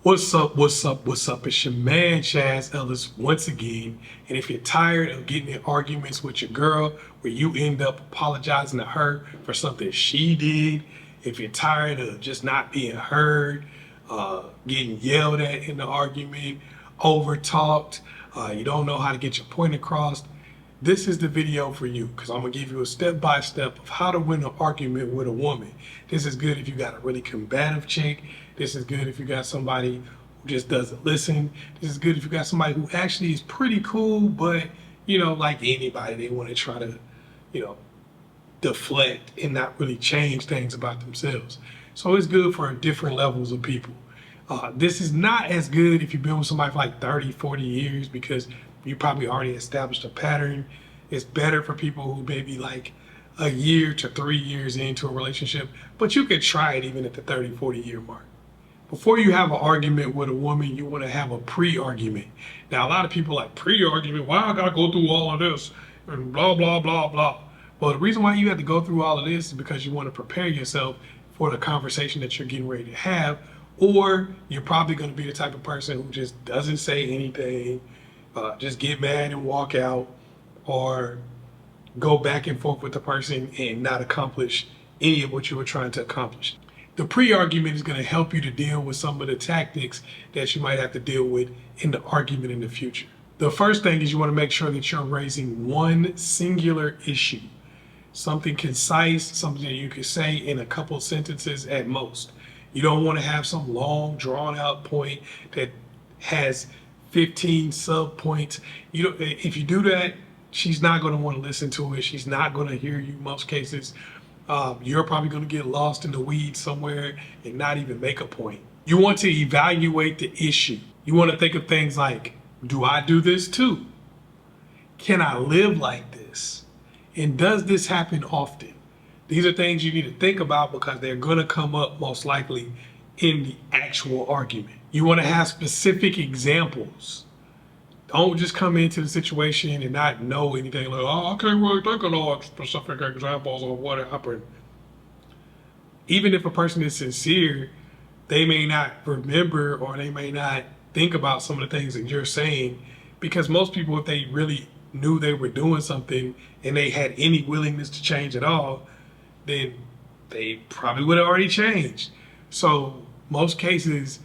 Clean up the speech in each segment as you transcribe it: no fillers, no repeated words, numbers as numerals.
What's up? What's up? What's up? It's your man Chaz Ellis once again. And if you're tired of getting in arguments with your girl where you end up apologizing to her for something she did, if you're tired of just not being heard, getting yelled at in the argument, over talked, you don't know how to get your point across, this is the video for you, because I'm going to give you a step-by-step of how to win an argument with a woman. This is good if you got a really combative chick. This is good if you got somebody who just doesn't listen. This is good if you got somebody who actually is pretty cool, but, like anybody, they want to try to, deflect and not really change things about themselves. So it's good for different levels of people. This is not as good if you've been with somebody for like 30, 40 years, because you probably already established a pattern. It's better for people who maybe like a year to 3 years into a relationship, but you could try it even at the 30, 40 year mark. Before you have an argument with a woman, you want to have a pre-argument. Now, a lot of people like pre-argument, why I gotta go through all of this and blah, blah, blah, blah. Well, the reason why you have to go through all of this is because you want to prepare yourself for the conversation that you're getting ready to have, or you're probably going to be the type of person who just doesn't say anything, just get mad and walk out, or go back and forth with the person and not accomplish any of what you were trying to accomplish. The pre-argument is going to help you to deal with some of the tactics that you might have to deal with in the argument in the future. The first thing is you want to make sure that you're raising one singular issue, something concise, something that you can say in a couple sentences at most. You don't want to have some long, drawn-out point that has 15 sub-points. If you do that, she's not going to want to listen to it. She's not going to hear you most cases. You're probably going to get lost in the weeds somewhere and not even make a point. You want to evaluate the issue. You want to think of things like, do I do this too? Can I live like this? And does this happen often? These are things you need to think about because they're going to come up most likely in the actual argument. You want to have specific examples. Don't just come into the situation and not know anything like, oh, I can't really think of no specific examples of what happened. Even if a person is sincere, they may not remember or they may not think about some of the things that you're saying, because most people, if they really knew they were doing something and they had any willingness to change at all, then they probably would have already changed. So most cases,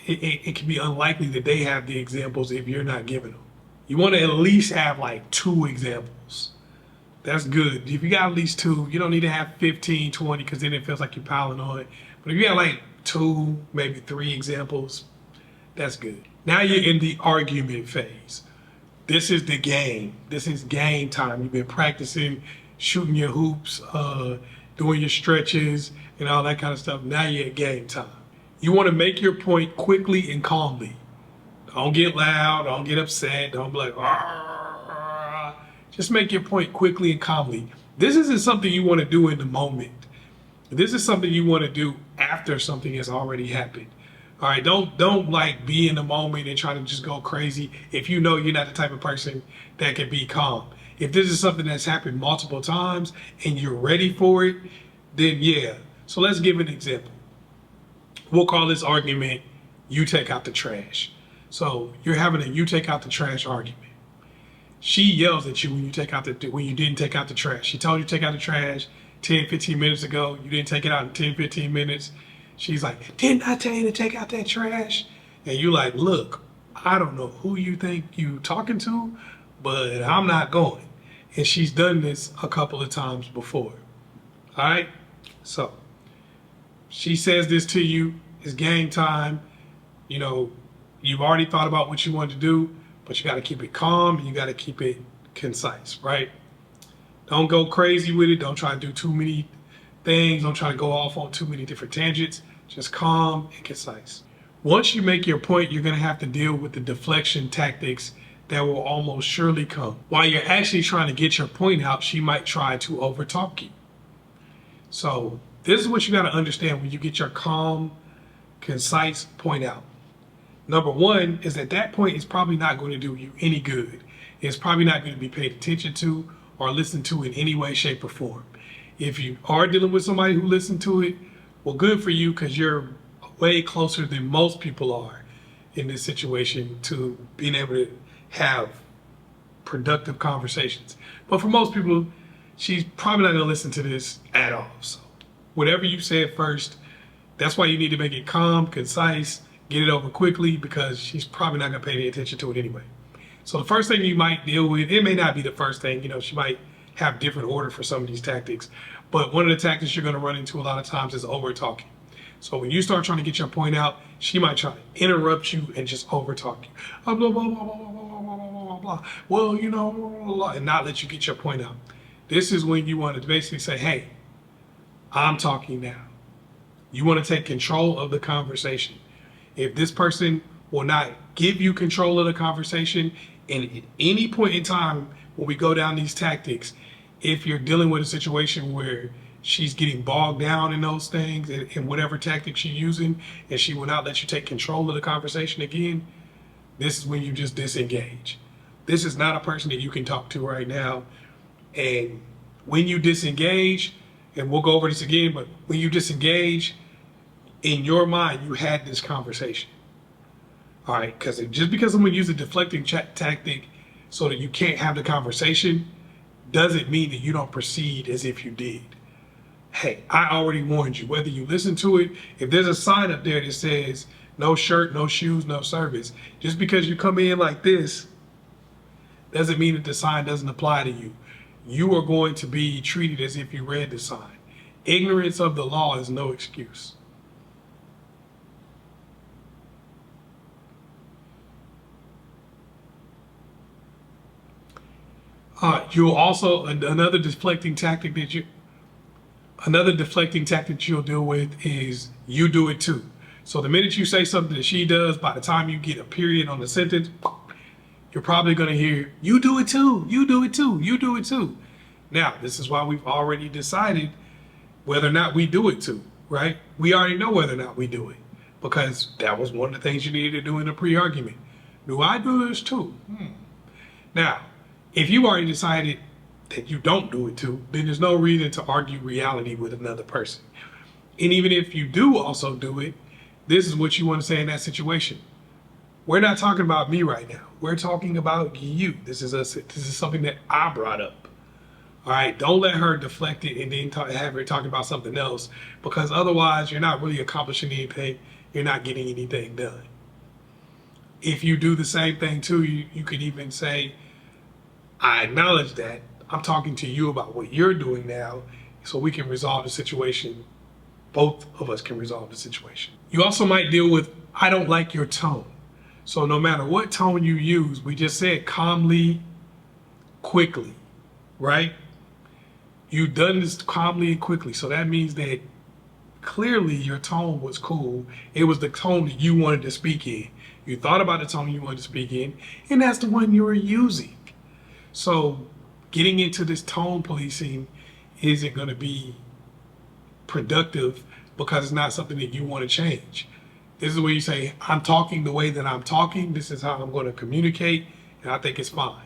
it can be unlikely that they have the examples if you're not giving them. You want to at least have like 2 examples. That's good. If you got at least 2, you don't need to have 15, 20, because then it feels like you're piling on it. But if you got like 2, maybe 3 examples, that's good. Now you're in the argument phase. This is the game. This is game time. You've been practicing shooting your hoops, doing your stretches and all that kind of stuff. Now you're at game time. You want to make your point quickly and calmly. Don't get loud, don't get upset, don't be like, argh. Just make your point quickly and calmly. This isn't something you want to do in the moment. This is something you want to do after something has already happened. All right, don't like be in the moment and try to just go crazy if you know you're not the type of person that can be calm. If this is something that's happened multiple times and you're ready for it, then yeah. So let's give an example. We'll call this argument, you take out the trash. So you're having a you take out the trash argument. She yells at you when you didn't take out the trash. She told you to take out the trash 10, 15 minutes ago. You didn't take it out in 10, 15 minutes. She's like, didn't I tell you to take out that trash? And you like, look, I don't know who you think you talking to, but I'm not going. And she's done this a couple of times before. All right? So she says this to you, it's game time. You've already thought about what you want to do, but you got to keep it calm and you got to keep it concise, right? Don't go crazy with it. Don't try to do too many things. Don't try to go off on too many different tangents. Just calm and concise. Once you make your point, you're going to have to deal with the deflection tactics that will almost surely come. While you're actually trying to get your point out, she might try to overtalk you. So this is what you got to understand when you get your calm, concise point out. Number one is that point is probably not going to do you any good. It's probably not going to be paid attention to or listened to in any way, shape, or form. If you are dealing with somebody who listened to it, well, good for you, because you're way closer than most people are in this situation to being able to have productive conversations. But for most people, she's probably not going to listen to this at all. So whatever you said first, that's why you need to make it calm, concise, get it over quickly, because she's probably not going to pay any attention to it anyway. So the first thing you might deal with, it may not be the first thing, you know, she might have different order for some of these tactics, but one of the tactics you're going to run into a lot of times is over talking. So when you start trying to get your point out, she might try to interrupt you and just over talk you. Blah, blah, blah, blah, blah, blah, blah, blah, blah. Well, you know, blah, blah, blah, and not let you get your point out. This is when you want to basically say, hey, I'm talking now. You want to take control of the conversation. If this person will not give you control of the conversation, and at any point in time when we go down these tactics, if you're dealing with a situation where she's getting bogged down in those things and whatever tactic she's using, and she will not let you take control of the conversation again, this is when you just disengage. This is not a person that you can talk to right now. And when you disengage, and we'll go over this again, but when you disengage, in your mind, you had this conversation. All right, because just because someone uses a deflecting tactic so that you can't have the conversation doesn't mean that you don't proceed as if you did. Hey, I already warned you, whether you listen to it, if there's a sign up there that says no shirt, no shoes, no service, just because you come in like this doesn't mean that the sign doesn't apply to you. You are going to be treated as if you read the sign. Ignorance of the law is no excuse. You'll also, another deflecting tactic you'll deal with is you do it too. So the minute you say something that she does, by the time you get a period on the sentence, you're probably going to hear, you do it too, you do it too, you do it too. Now, this is why we've already decided whether or not we do it too, right? We already know whether or not we do it, because that was one of the things you needed to do in a pre-argument. Do I do this too? Now, if you already decided that you don't do it too, then there's no reason to argue reality with another person. And even if you do also do it, this is what you want to say in that situation. We're not talking about me right now. We're talking about you. This is something that I brought up. All right, don't let her deflect it and then have her talking about something else, because otherwise you're not really accomplishing anything. You're not getting anything done. If you do the same thing too, you could even say, I acknowledge that. I'm talking to you about what you're doing now so we can resolve the situation. Both of us can resolve the situation. You also might deal with, I don't like your tone. So no matter what tone you use, we just said calmly, quickly, right? You've done this calmly and quickly. So that means that clearly your tone was cool. It was the tone that you wanted to speak in. You thought about the tone you wanted to speak in, and that's the one you were using. So getting into this tone policing isn't going to be productive because it's not something that you want to change. This is where you say, I'm talking the way that I'm talking. This is how I'm going to communicate, and I think it's fine.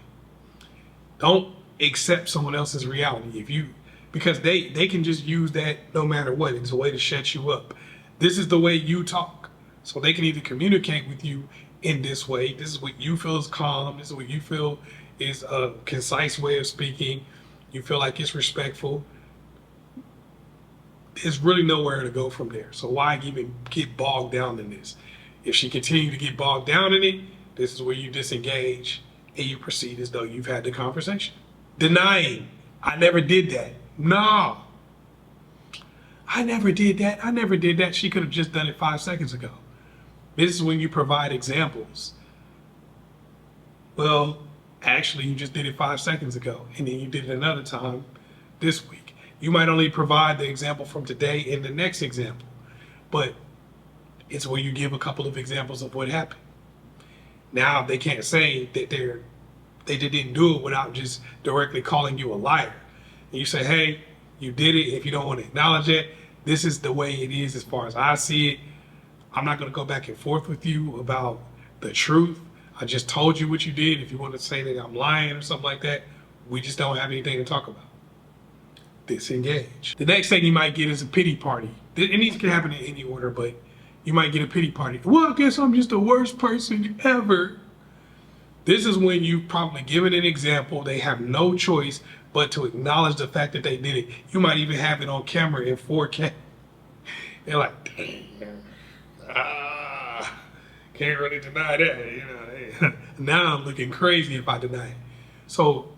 Don't accept someone else's reality. Because they can just use that no matter what. It's a way to shut you up. This is the way you talk. So they can either communicate with you in this way. This is what you feel is calm. This is what you feel is a concise way of speaking. You feel like it's respectful. There's really nowhere to go from there. So why even get bogged down in this? If she continues to get bogged down in it, this is where you disengage and you proceed as though you've had the conversation. Denying, I never did that. No, I never did that. I never did that. She could have just done it 5 seconds ago. This is when you provide examples. Well, actually, you just did it 5 seconds ago, and then you did it another time this week. You might only provide the example from today in the next example, but it's where you give a couple of examples of what happened. Now, they can't say that they didn't do it without just directly calling you a liar. And you say, hey, you did it. If you don't want to acknowledge it, this is the way it is as far as I see it. I'm not going to go back and forth with you about the truth. I just told you what you did. If you want to say that I'm lying or something like that, we just don't have anything to talk about. Disengage. The next thing you might get is a pity party. And these can happen in any order, but You might get a pity party. Well, I guess I'm just the worst person ever. This is when you've probably given an example. They have no choice but to acknowledge the fact that they did it. You might even have it on camera in 4K. They're like, damn, can't really deny that. Now I'm looking crazy if I deny it. So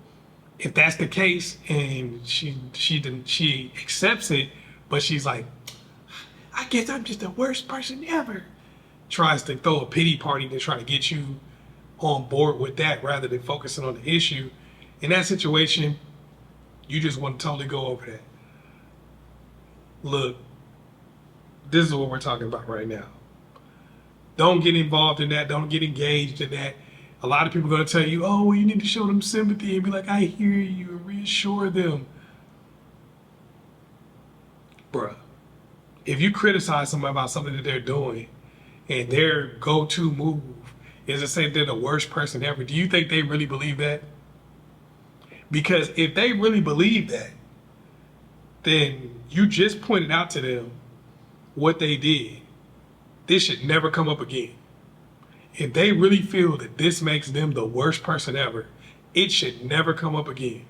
if that's the case and she accepts it, but she's like, I guess I'm just the worst person ever. Tries to throw a pity party to try to get you on board with that rather than focusing on the issue. In that situation, you just want to totally go over that. Look, this is what we're talking about right now. Don't get involved in that. Don't get engaged in that. A lot of people are going to tell you, oh, well, you need to show them sympathy and be like, I hear you, and reassure them. Bruh, if you criticize somebody about something that they're doing and their go-to move is to say they're the worst person ever, do you think they really believe that? Because if they really believe that, then you just pointed out to them what they did. This should never come up again. If they really feel that this makes them the worst person ever, it should never come up again.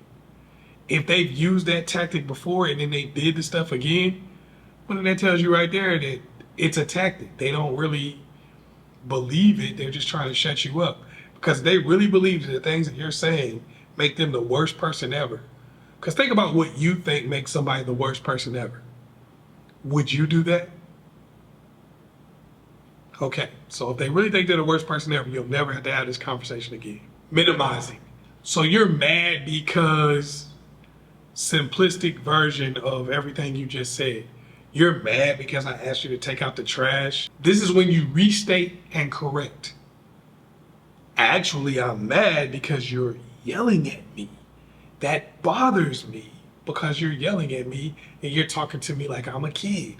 If they've used that tactic before and then they did the stuff again, well, then that tells you right there that it's a tactic. They don't really believe it. They're just trying to shut you up. Because they really believe that the things that you're saying make them the worst person ever. Because think about what you think makes somebody the worst person ever. Would you do that? Okay, so if they really think they're the worst person ever, you'll never have to have this conversation again. Minimizing. So you're mad because simplistic version of everything you just said. You're mad because I asked you to take out the trash. This is when you restate and correct. Actually, I'm mad because you're yelling at me. That bothers me because you're yelling at me and you're talking to me like I'm a kid.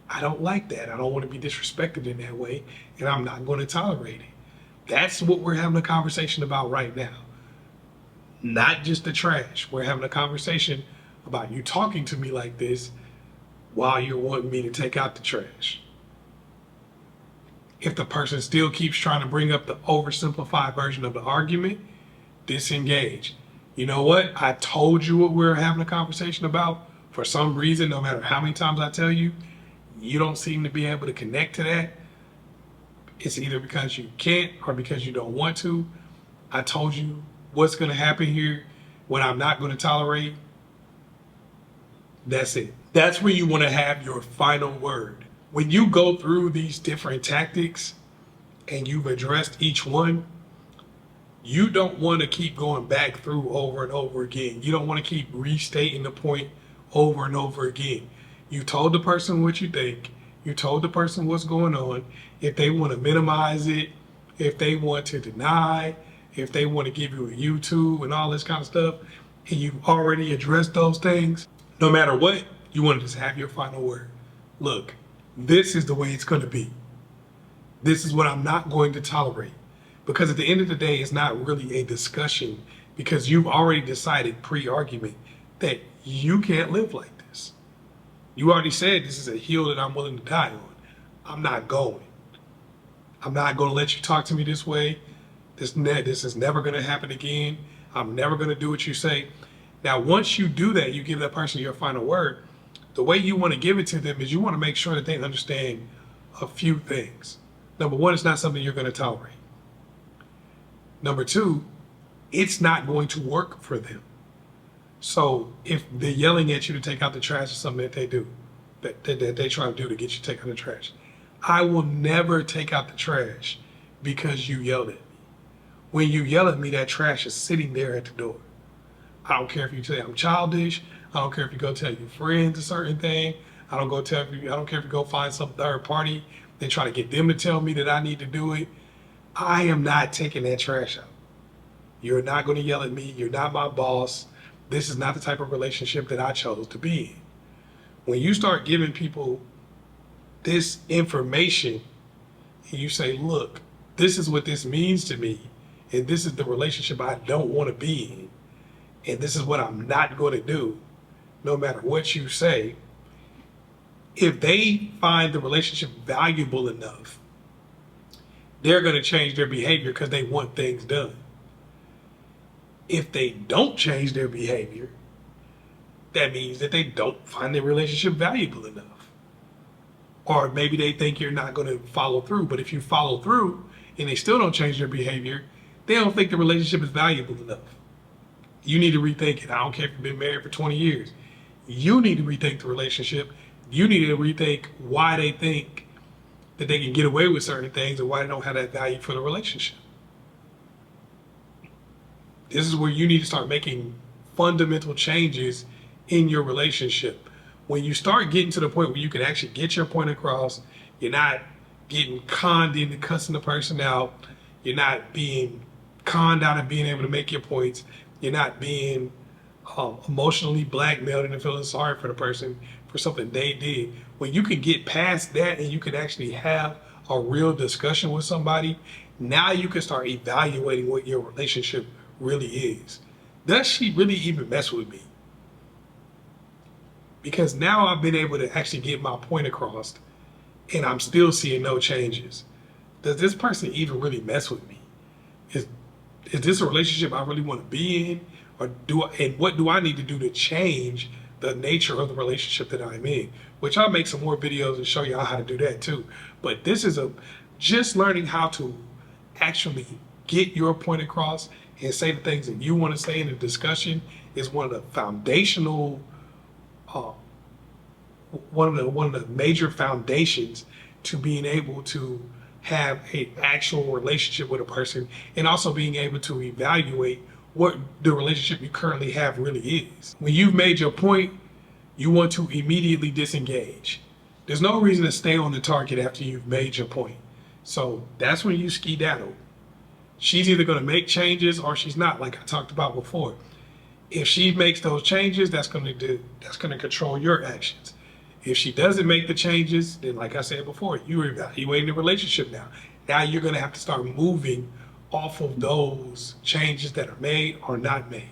I don't like that. I don't want to be disrespected in that way, and I'm not going to tolerate it. That's what we're having a conversation about right now. Not just the trash. We're having a conversation about you talking to me like this while you're wanting me to take out the trash. If the person still keeps trying to bring up the oversimplified version of the argument, disengage. You know what? I told you what we're having a conversation about. For some reason, no matter how many times I tell you, you don't seem to be able to connect to that. It's either because you can't or because you don't want to. I told you what's going to happen here, what I'm not going to tolerate. That's it. That's where you want to have your final word. When you go through these different tactics and you've addressed each one, you don't want to keep going back through over and over again. You don't want to keep restating the point over and over again. You told the person what you think. You told the person what's going on. If they want to minimize it, if they want to deny, if they want to give you a YouTube and all this kind of stuff, and you've already addressed those things, no matter what, you want to just have your final word. Look, this is the way it's going to be. This is what I'm not going to tolerate. Because at the end of the day, it's not really a discussion because you've already decided pre-argument that you can't live like this. You already said this is a hill that I'm willing to die on. I'm not going. I'm not going to let you talk to me this way. This is never going to happen again. I'm never going to do what you say. Now, once you do that, you give that person your final word. The way you want to give it to them is you want to make sure that they understand a few things. Number one, it's not something you're going to tolerate. Number two, it's not going to work for them. So if they're yelling at you to take out the trash or something that they do, that they try to do to get you to take out the trash, I will never take out the trash because you yelled at me. When you yell at me, that trash is sitting there at the door. I don't care if you say I'm childish. I don't care if you go tell your friends a certain thing. I don't care if you go find some third party and try to get them to tell me that I need to do it. I am not taking that trash out. You're not going to yell at me. You're not my boss. This is not the type of relationship that I chose to be in. When you start giving people this information and you say, look, this is what this means to me, and this is the relationship I don't want to be in, and this is what I'm not going to do, no matter what you say, If they find the relationship valuable enough, they're going to change their behavior because they want things done. If they don't change their behavior, that means that they don't find the relationship valuable enough. Or maybe they think you're not going to follow through. But if you follow through and they still don't change their behavior, they don't think the relationship is valuable enough. You need to rethink it. I don't care if you've been married for 20 years. You need to rethink the relationship. You need to rethink why they think that they can get away with certain things and why they don't have that value for the relationship. This is where you need to start making fundamental changes in your relationship. When you start getting to the point where you can actually get your point across, you're not getting conned into cussing the person out, you're not being conned out of being able to make your points, you're not being emotionally blackmailed into feeling sorry for the person for something they did. When you can get past that and you can actually have a real discussion with somebody, now you can start evaluating what your relationship really is. Does she really even mess with me? Because now I've been able to actually get my point across and I'm still seeing no changes. Does this person even really mess with me? Is this a relationship I really want to be in? Or what do I need to do to change the nature of the relationship that I'm in? Which I'll make some more videos and show y'all how to do that too. But this is just learning how to actually get your point across and say the things that you want to say in a discussion is one of the foundational, one of the major foundations to being able to have an actual relationship with a person, and also being able to evaluate what the relationship you currently have really is. When you've made your point, you want to immediately disengage. There's no reason to stay on the target after you've made your point. So that's when you skedaddle. She's either going to make changes or she's not, like I talked about before. If she makes those changes, that's going to control your actions. If she doesn't make the changes, then like I said before, you're evaluating the relationship now. Now you're going to have to start moving off of those changes that are made or not made.